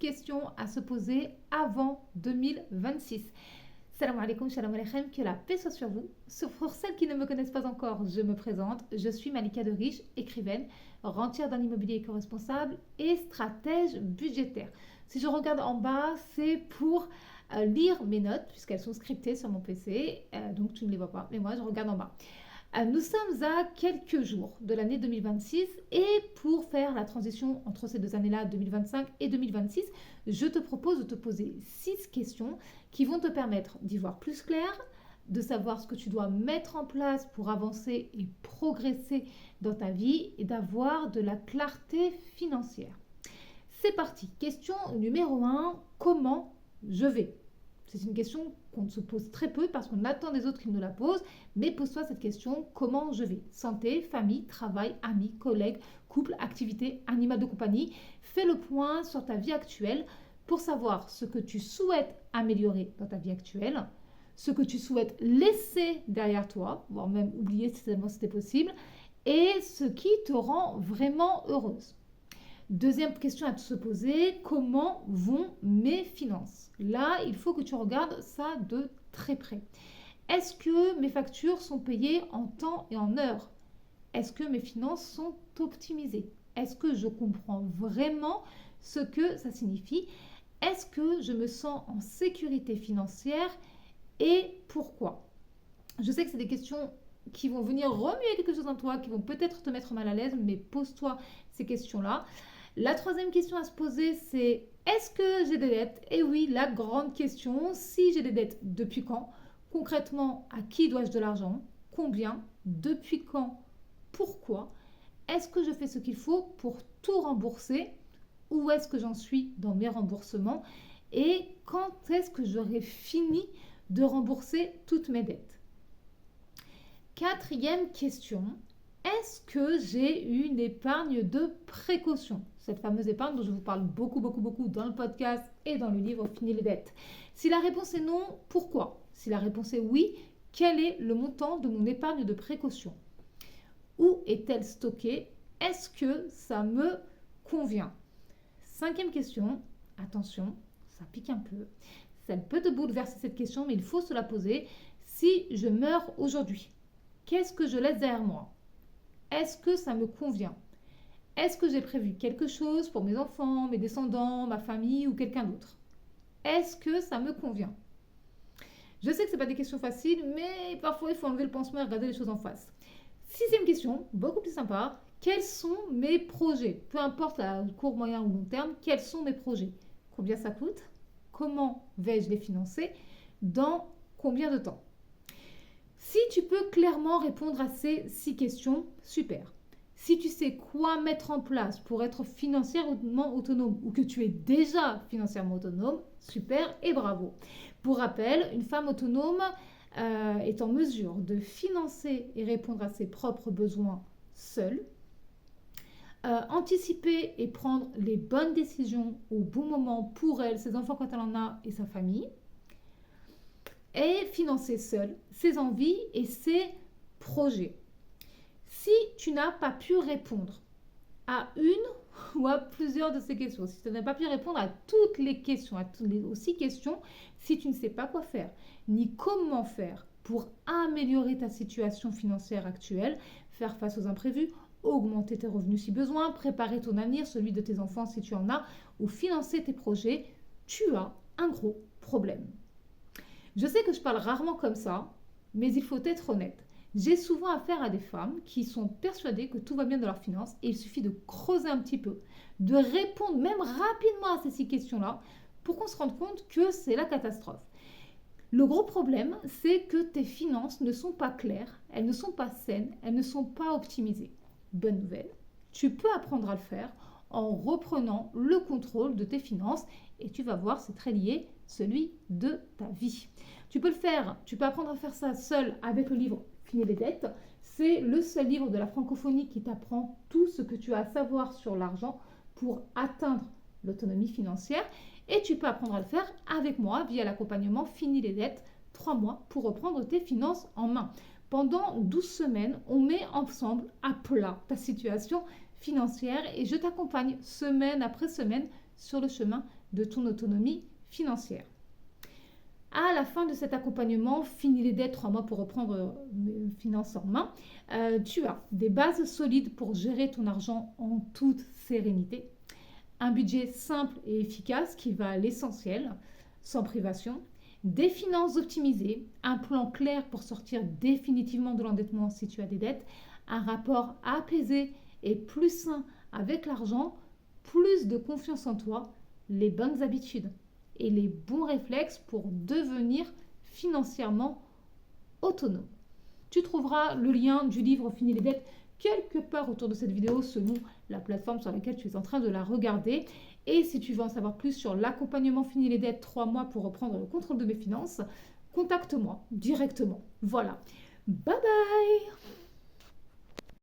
questions à se poser avant 2026. Salam alaikum, shalom aleichem, que la paix soit sur vous. Pour celles qui ne me connaissent pas encore, je me présente. Je suis Malika de Riche, écrivaine, rentière dans l'immobilier éco-responsable et stratège budgétaire. Si je regarde en bas, c'est pour lire mes notes, puisqu'elles sont scriptées sur mon PC, donc tu ne les vois pas, mais moi je regarde en bas. Nous sommes à quelques jours de l'année 2026 et pour faire la transition entre ces deux années-là, 2025 et 2026, je te propose de te poser 6 questions qui vont te permettre d'y voir plus clair, de savoir ce que tu dois mettre en place pour avancer et progresser dans ta vie et d'avoir de la clarté financière. C'est parti. Question numéro 1, comment je vais ? C'est une question qu'on se pose très peu parce qu'on attend des autres qu'ils nous la posent. Mais pose-toi cette question, comment je vais ? Santé, famille, travail, amis, collègues, couple, activité, animal de compagnie. Fais le point sur ta vie actuelle pour savoir ce que tu souhaites améliorer dans ta vie actuelle, ce que tu souhaites laisser derrière toi, voire même oublier si c'était possible, et ce qui te rend vraiment heureuse. Deuxième question à se poser, comment vont mes finances ? Là, il faut que tu regardes ça de très près. Est-ce que mes factures sont payées en temps et en heure ? Est-ce que mes finances sont optimisées ? Est-ce que je comprends vraiment ce que ça signifie ? Est-ce que je me sens en sécurité financière et pourquoi ? Je sais que c'est des questions qui vont venir remuer quelque chose en toi, qui vont peut-être te mettre mal à l'aise, mais pose-toi ces questions-là. La troisième question à se poser, c'est est-ce que j'ai des dettes ? Et oui, la grande question, si j'ai des dettes, depuis quand ? Concrètement, à qui dois-je de l'argent ? Combien ? Depuis quand ? Pourquoi ? Est-ce que je fais ce qu'il faut pour tout rembourser ? Où est-ce que j'en suis dans mes remboursements ? Et quand est-ce que j'aurai fini de rembourser toutes mes dettes ? Quatrième question. Est-ce que j'ai une épargne de précaution ? Cette fameuse épargne dont je vous parle beaucoup dans le podcast et dans le livre Fini les dettes. Si la réponse est non, pourquoi ? Si la réponse est oui, quel est le montant de mon épargne de précaution ? Où est-elle stockée ? Est-ce que ça me convient ? Cinquième question, attention, ça pique un peu. Ça peut te bouleverser cette question, mais il faut se la poser. Si je meurs aujourd'hui, qu'est-ce que je laisse derrière moi ? Est-ce que ça me convient ? Est-ce que j'ai prévu quelque chose pour mes enfants, mes descendants, ma famille ou quelqu'un d'autre ? Est-ce que ça me convient ? Je sais que ce n'est pas des questions faciles, mais parfois il faut enlever le pansement et regarder les choses en face. Sixième question, beaucoup plus sympa. Quels sont mes projets ? Peu importe à court, moyen ou long terme, quels sont mes projets ? Combien ça coûte ? Comment vais-je les financer ? Dans combien de temps ? Si tu peux clairement répondre à ces 6 questions, super. Si tu sais quoi mettre en place pour être financièrement autonome ou que tu es déjà financièrement autonome, super et bravo. Pour rappel, une femme autonome est en mesure de financer et répondre à ses propres besoins seule, anticiper et prendre les bonnes décisions au bon moment pour elle, ses enfants quand elle en a et sa famille, et financer seule ses envies et ses projets. Si tu n'as pas pu répondre à une ou à plusieurs de ces questions, si tu n'as pas pu répondre à toutes les questions, aux 6 questions, si tu ne sais pas quoi faire, ni comment faire pour améliorer ta situation financière actuelle, faire face aux imprévus, augmenter tes revenus si besoin, préparer ton avenir, celui de tes enfants si tu en as, ou financer tes projets, tu as un gros problème. Je sais que je parle rarement comme ça, mais il faut être honnête. J'ai souvent affaire à des femmes qui sont persuadées que tout va bien dans leurs finances et il suffit de creuser un petit peu, de répondre même rapidement à ces 6 questions-là pour qu'on se rende compte que c'est la catastrophe. Le gros problème, c'est que tes finances ne sont pas claires, elles ne sont pas saines, elles ne sont pas optimisées. Bonne nouvelle, tu peux apprendre à le faire en reprenant le contrôle de tes finances et tu vas voir, c'est très lié, celui de ta vie. Tu peux le faire, tu peux apprendre à faire ça seul avec le livre Fini les dettes. C'est le seul livre de la francophonie qui t'apprend tout ce que tu as à savoir sur l'argent pour atteindre l'autonomie financière. Et tu peux apprendre à le faire avec moi via l'accompagnement Fini les dettes, 3 mois pour reprendre tes finances en main. Pendant 12 semaines, on met ensemble à plat ta situation financière et je t'accompagne semaine après semaine sur le chemin de ton autonomie financière. À la fin de cet accompagnement, fini les dettes, 3 mois pour reprendre mes finances en main, tu as des bases solides pour gérer ton argent en toute sérénité, un budget simple et efficace qui va à l'essentiel, sans privation, des finances optimisées, un plan clair pour sortir définitivement de l'endettement si tu as des dettes, un rapport apaisé et plus sain avec l'argent, plus de confiance en toi, les bonnes habitudes et les bons réflexes pour devenir financièrement autonome. Tu trouveras le lien du livre Fini les dettes quelque part autour de cette vidéo selon la plateforme sur laquelle tu es en train de la regarder. Et si tu veux en savoir plus sur l'accompagnement Fini les dettes 3 mois pour reprendre le contrôle de mes finances, contacte-moi directement. Voilà. Bye bye!